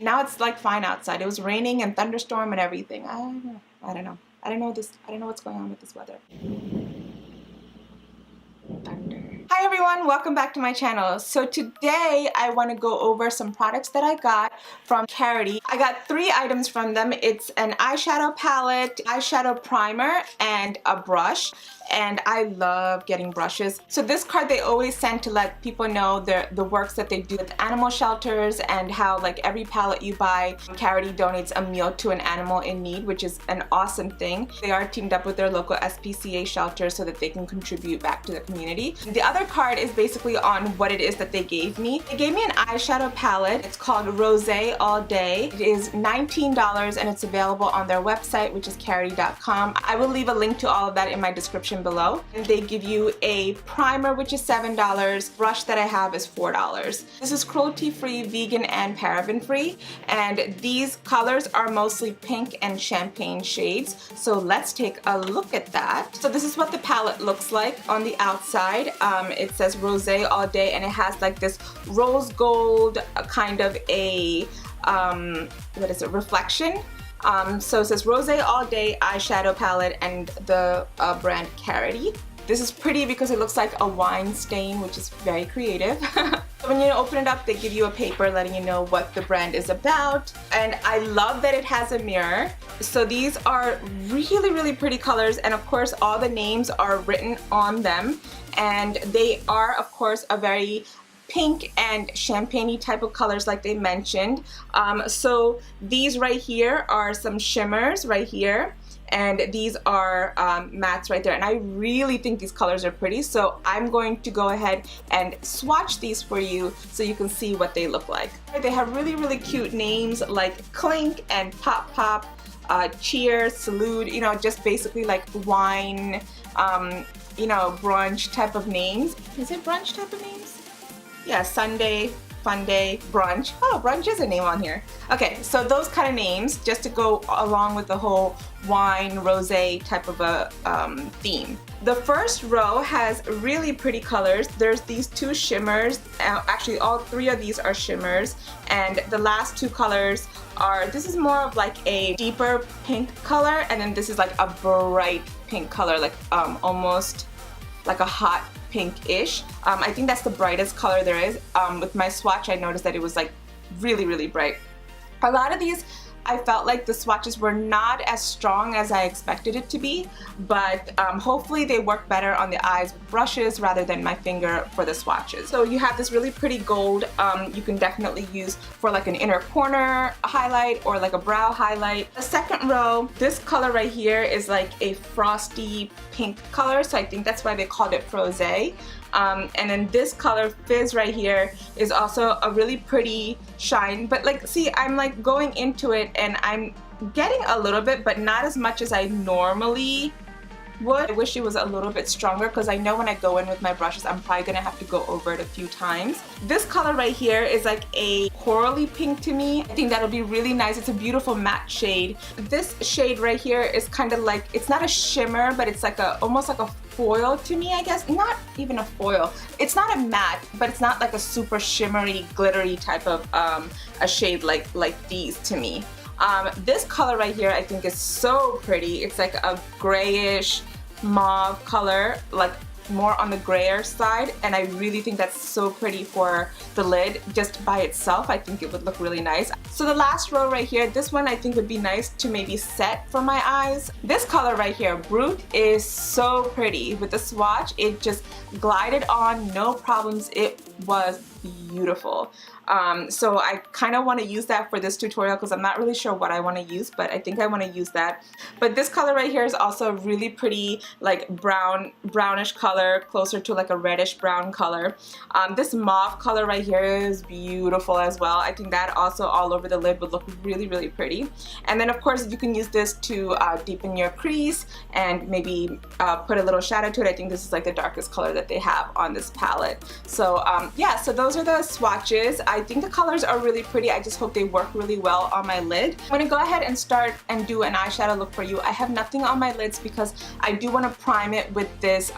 Now it's like fine outside. It was raining and thunderstorm and everything. I don't know. I don't know what's going on with this weather. Thunder. Hi everyone, welcome back to my channel. So today I want to go over some products that I got from Karity. I got 3 items from them. It's an eyeshadow palette, eyeshadow primer, and a brush. And I love getting brushes. So this card they always send to let people know the works that they do with animal shelters and how like every palette you buy, Karity donates a meal to an animal in need, which is an awesome thing. They are teamed up with their local SPCA shelter so that they can contribute back to the community. The other card is basically on what it is that they gave me. They gave me an eyeshadow palette. It's called Rosé All Day. It is $19 and it's available on their website, which is karity.com. I will leave a link to all of that in my description below. And they give you a primer, which is $7. Brush that I have is $4. This is cruelty-free, vegan, and paraben-free. And these colors are mostly pink and champagne shades. So let's take a look at that. So this is what the palette looks like on the outside. It says Rosé All Day, and it has like this rose gold kind of a what is it, reflection. So it says Rosé All Day eyeshadow palette and the brand Karity. This is pretty because it looks like a wine stain, which is very creative. So when you open it up, they give you a paper letting you know what the brand is about. And I love that it has a mirror. So these are really, really pretty colors. And of course, all the names are written on them. And they are, of course, a very pink and champagne-y type of colors like they mentioned. So these right here are some shimmers right here, and these are mattes right there, and I really think these colors are pretty, so I'm going to go ahead and swatch these for you so you can see what they look like. They have really, really cute names like Clink and Pop Pop, Cheers, Salute, you know, just basically like wine, you know, brunch type of names. Is it brunch type of names? Yeah, Sunday, Fun Day, Brunch. Oh, brunch is a name on here. Okay, so those kind of names just to go along with the whole wine, rosé type of a theme. The first row has really pretty colors. There's these 2 shimmers. Actually, all 3 of these are shimmers. And the last 2 colors are, this is more of like a deeper pink color, and then this is like a bright pink color, like almost like a hot pink-ish. I think that's the brightest color there is. With my swatch, I noticed that it was like really, really bright. A lot of these, I felt like the swatches were not as strong as I expected it to be, but hopefully they work better on the eyes with brushes rather than my finger for the swatches. So you have this really pretty gold you can definitely use for like an inner corner highlight or like a brow highlight. The second row, this color right here is like a frosty pink color, so I think that's why they called it Frosé. And then this color Fizz right here is also a really pretty shine, but like see, I'm like going into it and I'm getting a little bit, but not as much as I normally would. I wish it was a little bit stronger because I know when I go in with my brushes I'm probably gonna have to go over it a few times. This color right here is like a corally pink to me. I think that'll be really nice. It's a beautiful matte shade. This shade right here is kind of like, it's not a shimmer, but it's like a almost like a foil to me, I guess. Not even a foil. It's not a matte, but it's not like a super shimmery, glittery type of a shade like these to me. This color right here I think is so pretty. It's like a grayish mauve color, like more on the grayer side, and I really think that's so pretty for the lid just by itself. I think it would look really nice. So the last row right here, this one I think would be nice to maybe set for my eyes. This color right here, Brute, is so pretty. With the swatch, it just glided on, no problems. It was beautiful. So I kind of want to use that for this tutorial because I'm not really sure what I want to use, but I think I want to use that. But this color right here is also really pretty, like brownish color, closer to like a reddish brown color. This mauve color right here is beautiful as well. I think that also all over the lid would look really, really pretty. And then of course you can use this to deepen your crease and maybe put a little shadow to it. I think this is like the darkest color that they have on this palette. So yeah, so those are the swatches. I I think the colors are really pretty. I just hope they work really well on my lid. I'm going to go ahead and start and do an eyeshadow look for you. I have nothing on my lids because I do want to prime it with this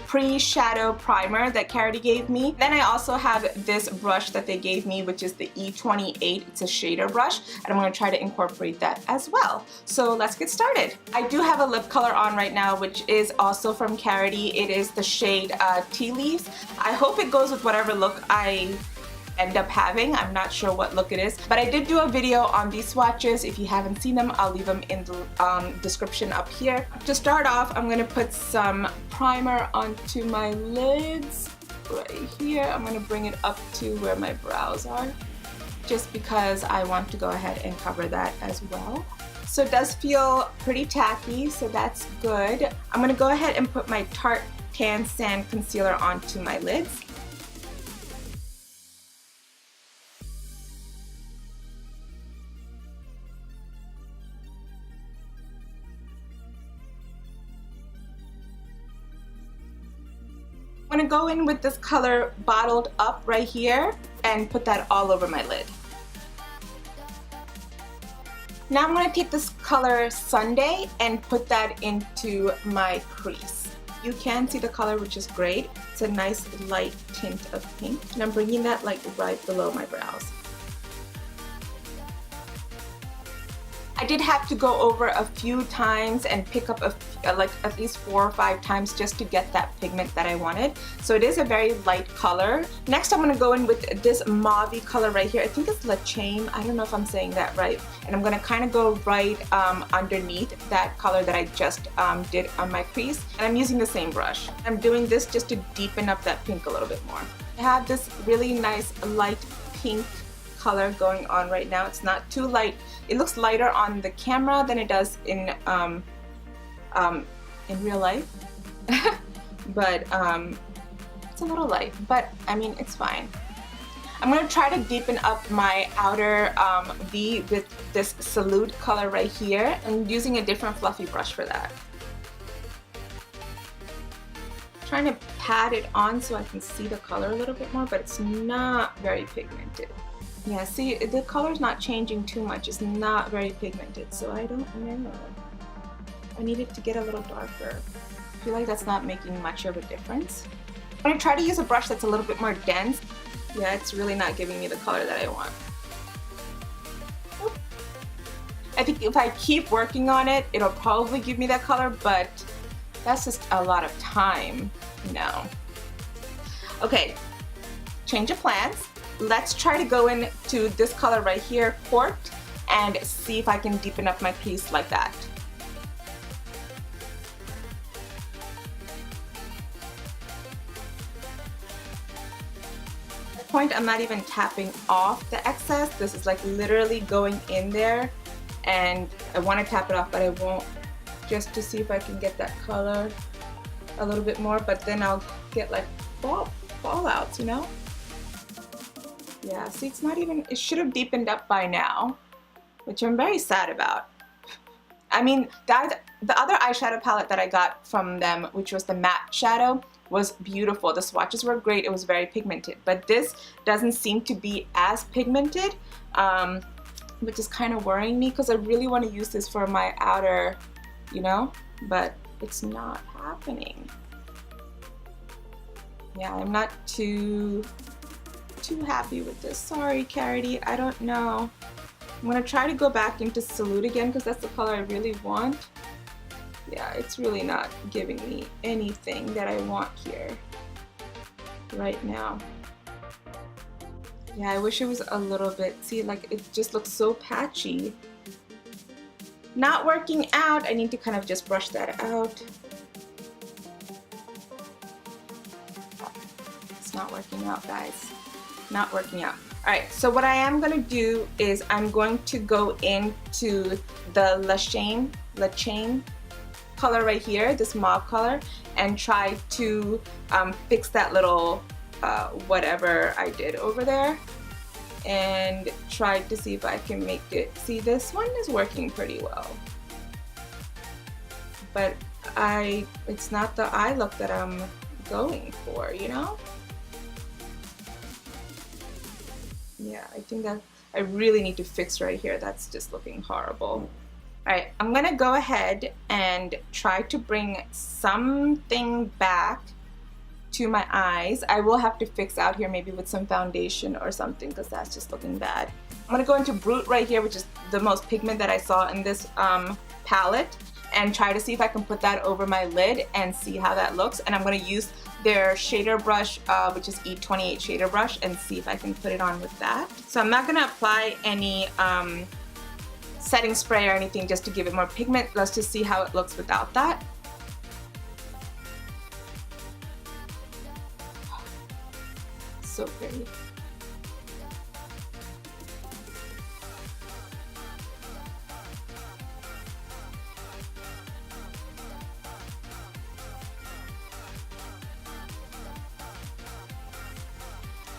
pre-shadow primer that Karity gave me. Then I also have this brush that they gave me, which is the E28. It's a shader brush, and I'm going to try to incorporate that as well. So let's get started. I do have a lip color on right now, which is also from Karity. It is the shade Tea Leaves. I hope it goes with whatever look I end up having. I'm not sure what look it is, but I did do a video on these swatches. If you haven't seen them, I'll leave them in the description up here. To start off, I'm going to put some primer onto my lids right here. I'm going to bring it up to where my brows are, just because I want to go ahead and cover that as well. So it does feel pretty tacky, so that's good. I'm going to go ahead and put my Tarte Tan Sand Concealer onto my lids. I'm going to go in with this color Bottled Up right here and put that all over my lid. Now I'm going to take this color Sunday and put that into my crease. You can see the color, which is great. It's a nice light tint of pink, and I'm bringing that like right below my brows. I did have to go over a few times and pick up like at least 4 or 5 times just to get that pigment that I wanted. So it is a very light color. Next I'm going to go in with this mauve color right here. I think it's La Chain. I don't know if I'm saying that right. And I'm going to kind of go right underneath that color that I just did on my crease. And I'm using the same brush. I'm doing this just to deepen up that pink a little bit more. I have this really nice light pink color going on right now. It's not too light. It looks lighter on the camera than it does in real life, but it's a little light, but I mean it's fine. I'm going to try to deepen up my outer V with this Salute color right here, and using a different fluffy brush for that. Trying to pat it on so I can see the color a little bit more, but it's not very pigmented. Yeah, see, the color's not changing too much. It's not very pigmented, so I don't know. I need it to get a little darker. I feel like that's not making much of a difference. I'm going to try to use a brush that's a little bit more dense. Yeah, it's really not giving me the color that I want. Oop. I think if I keep working on it, it'll probably give me that color, but that's just a lot of time, you know. Okay, change of plans. Let's try to go into this color right here, Corked, and see if I can deepen up my crease like that. At this point, I'm not even tapping off the excess. This is like literally going in there, and I want to tap it off, but I won't, just to see if I can get that color a little bit more, but then I'll get like fallouts, you know? Yeah, see, it's not even, it should have deepened up by now, which I'm very sad about. I mean, the other eyeshadow palette that I got from them, which was the matte shadow, was beautiful. The swatches were great. It was very pigmented, but this doesn't seem to be as pigmented, which is kind of worrying me because I really want to use this for my outer, you know, but it's not happening. Yeah, I'm not too happy with this. Sorry, Karity, I don't know. I'm gonna try to go back into Salute again because that's the color I really want. Yeah, it's really not giving me anything that I want here right now. Yeah, I wish it was a little bit, see, like it just looks so patchy. Not working out. I need to kind of just brush that out. It's not working out, guys. Not working out. Alright, so what I am going to do is I'm going to go into the La Chain color right here, this mauve color, and try to fix that little whatever I did over there, and try to see if I can make it. See, this one is working pretty well, but it's not the eye look that I'm going for, you know? Yeah, I think that I really need to fix right here. That's just looking horrible. Alright, I'm gonna go ahead and try to bring something back to my eyes. I will have to fix out here maybe with some foundation or something because that's just looking bad. I'm gonna go into Brute right here, which is the most pigment that I saw in this palette, and try to see if I can put that over my lid and see how that looks. And I'm gonna use their shader brush, which is E28 shader brush, and see if I can put it on with that. So I'm not gonna apply any setting spray or anything just to give it more pigment. Let's just see how it looks without that. So pretty.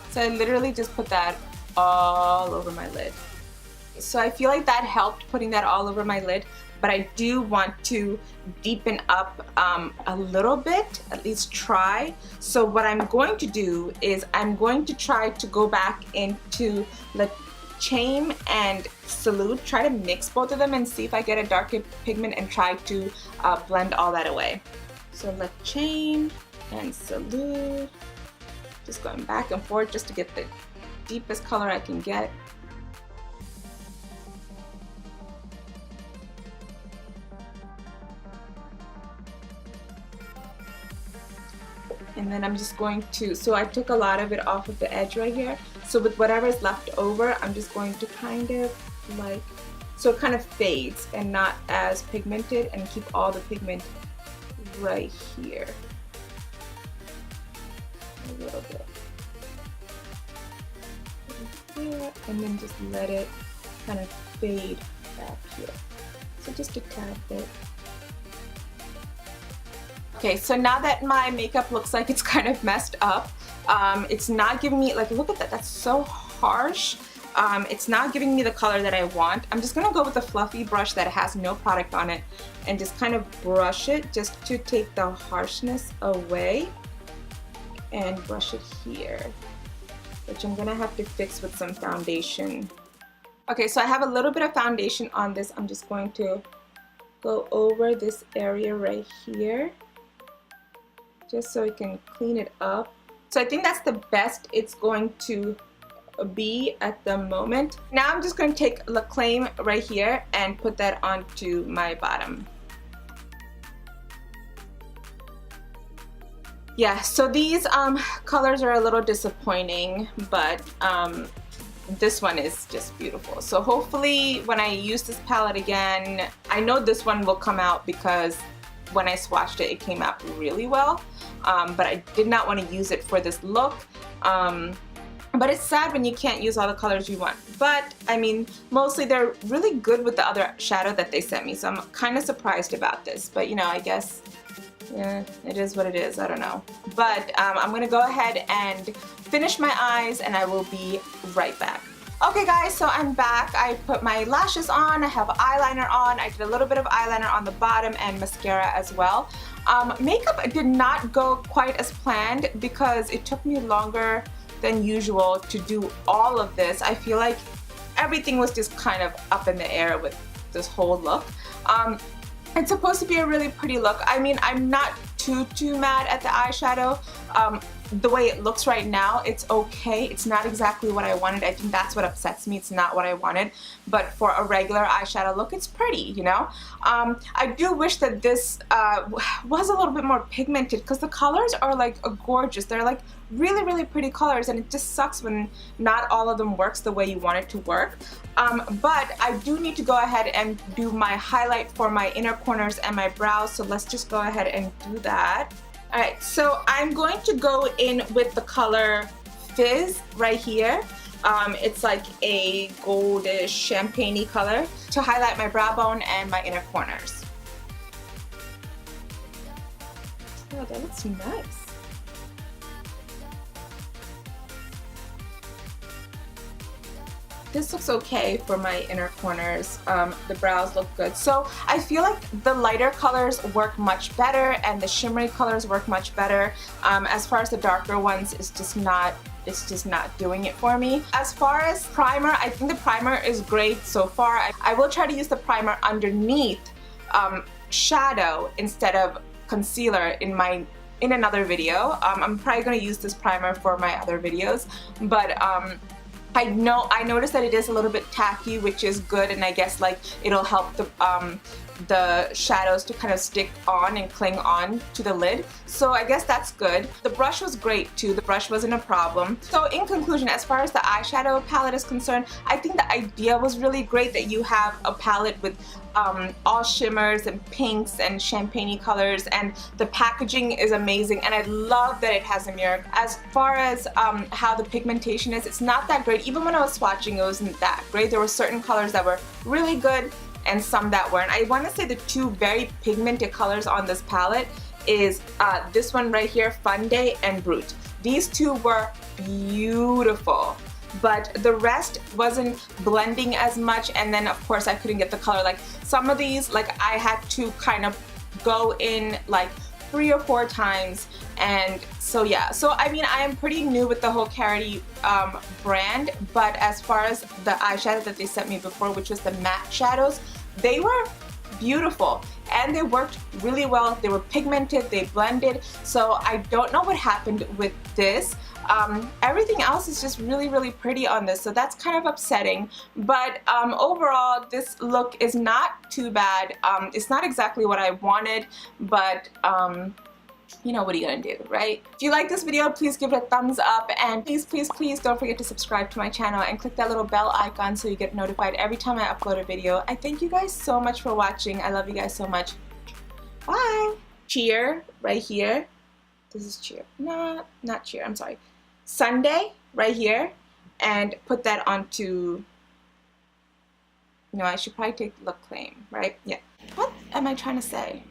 So I literally just put that all over my lid. So I feel like that helped, putting that all over my lid, but I do want to deepen up a little bit, at least try. So what I'm going to do is I'm going to try to go back into the Chain and Salute, try to mix both of them and see if I get a darker pigment and try to blend all that away. So let Chain and Salute, just going back and forth just to get the deepest color I can get. And then I'm just going to, so I took a lot of it off of the edge right here. So with whatever is left over, I'm just going to kind of like, so it kind of fades and not as pigmented, and keep all the pigment right here. A little bit. Here, and then just let it kind of fade back here. So just a tad bit. Okay, so now that my makeup looks like it's kind of messed up, it's not giving me, like, look at that, that's so harsh. It's not giving me the color that I want. I'm just gonna go with a fluffy brush that has no product on it and just kind of brush it just to take the harshness away, and brush it here, which I'm gonna have to fix with some foundation. Okay, so I have a little bit of foundation on this. I'm just going to go over this area right here, just so I can clean it up. So I think that's the best it's going to be at the moment. Now I'm just going to take La Claim right here and put that onto my bottom. Yeah, so these colors are a little disappointing, but this one is just beautiful. So hopefully when I use this palette again, I know this one will come out because when I swatched it, it came out really well. But I did not want to use it for this look. But it's sad when you can't use all the colors you want. But I mean, mostly they're really good with the other shadow that they sent me. So I'm kind of surprised about this. But you know, I guess, yeah, it is what it is. I don't know. But I'm going to go ahead and finish my eyes, and I will be right back. Okay guys, so I'm back. I put my lashes on, I have eyeliner on, I did a little bit of eyeliner on the bottom and mascara as well. Makeup did not go quite as planned because it took me longer than usual to do all of this. I feel like everything was just kind of up in the air with this whole look. It's supposed to be a really pretty look. I mean, I'm not too mad at the eyeshadow. The way it looks right now, it's okay. It's not exactly what I wanted. I think that's what upsets me. It's not what I wanted. But for a regular eyeshadow look, it's pretty, you know? I do wish that this was a little bit more pigmented because the colors are like gorgeous. They're like really pretty colors, and it just sucks when not all of them works the way you want it to work. But I do need to go ahead and do my highlight for my inner corners and my brows, so let's just go ahead and do that. Alright, so I'm going to go in with the color Fizz right here. It's like a goldish champagne-y color to highlight my brow bone and my inner corners. Oh, that looks nice. this looks okay for my inner corners. The brows look good. So I feel like the lighter colors work much better and the shimmery colors work much better. As far as the darker ones, it's just not doing it for me. As far as primer, I think the primer is great so far. I will try to use the primer underneath shadow instead of concealer in another video. I'm probably going to use this primer for my other videos, but I noticed that it is a little bit tacky, which is good, and I guess like it'll help the shadows to kind of stick on and cling on to the lid. So I guess that's good. The brush was great too. The brush wasn't a problem. So in conclusion, as far as the eyeshadow palette is concerned, I think the idea was really great that you have a palette with all shimmers and pinks and champagne colors, and the packaging is amazing, and I love that it has a mirror. As far as how the pigmentation is, it's not that great. Even when I was swatching, it wasn't that great. There were certain colors that were really good and some that weren't. I want to say the two very pigmented colors on this palette is this one right here, Fun Day and Brute. These two were beautiful, but the rest wasn't blending as much, and then of course I couldn't get the color. Like some of these, like I had to kind of go in like 3 or 4 times, and so yeah. So I mean, I am pretty new with the whole Karity brand, but as far as the eyeshadow that they sent me before, which was the matte shadows, they were beautiful and they worked really well. They were pigmented, they blended, so I don't know what happened with this. Everything else is just really pretty on this, so that's kind of upsetting, but overall this look is not too bad. It's not exactly what I wanted, but you know, what are you gonna do, right? If you like this video, please give it a thumbs up, and please don't forget to subscribe to my channel and click that little bell icon so you get notified every time I upload a video. I thank you guys so much for watching. I love you guys so much. Bye! Cheer right here. This is cheer. Not cheer, I'm sorry. Sunday right here, and put that onto, no, I should probably take look claim, right? Yeah. What am I trying to say?